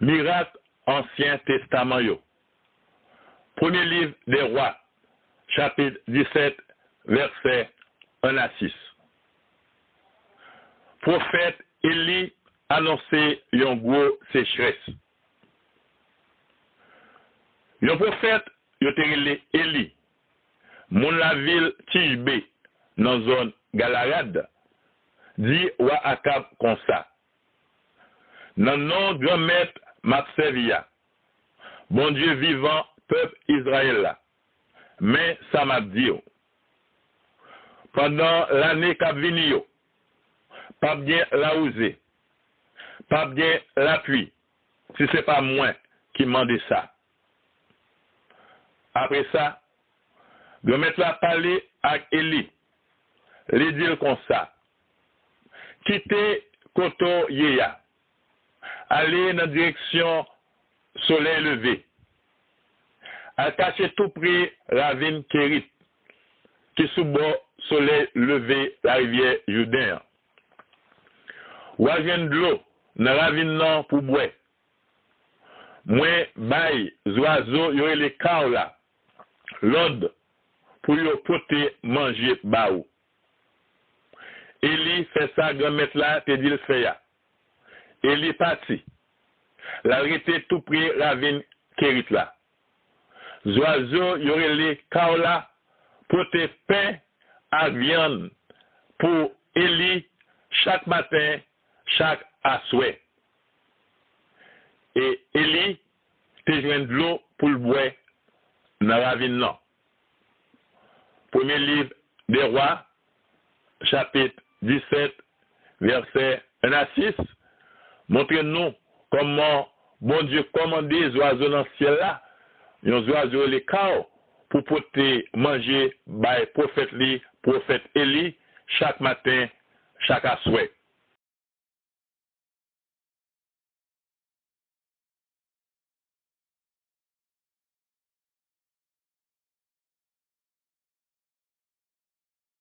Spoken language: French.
Miracle Ancien Testament yo. Premier livre des rois, chapitre 17, verset 1 à 6. Prophète Élie annoncé yon gros sécheresse. Yon prophète yo te relé Élie, moun la ville Tishbe, dans zone Galarad, dit wa Akab comme ça. Dans nom grand maître Mapsevia, bon Dieu vivant, peuple Israël là, mais ça m'a dit, pendant l'année qu'a vini yo, pas bien la osé, pas bien la pluie, si c'est pas moi qui m'a dit ça. Après ça, le maître l'a parlé avec Élie, lui dire comme ça, quittez Koto Yeya, allez dans la direction soleil levé, à cacher tout près ravine Kérit, qui sous bord soleil levé la rivière Jourdain. Ou à de l'eau dans la ravine non pour boire. Moi, bail, oiseaux, y aurait les caos là, l'ordre pour y porter manger baou. Élie fait ça, grand-mère là, te dit le fait ya. Élie parti. La arrêté tout près ravine Kérit là. Oiseaux, y aurait les caos là, porter pain à viande pour Élie chaque matin, chaque asoué. Et Élie te joint de l'eau pour le boire dans la ravine non. Premier livre des rois, chapitre 17, verset 1 à 6, montre-nous comment bon Dieu commande les oiseaux dans le ciel là, les oiseaux les chaos, pour porter manger by prophète Élie chaque matin, chaque asoué.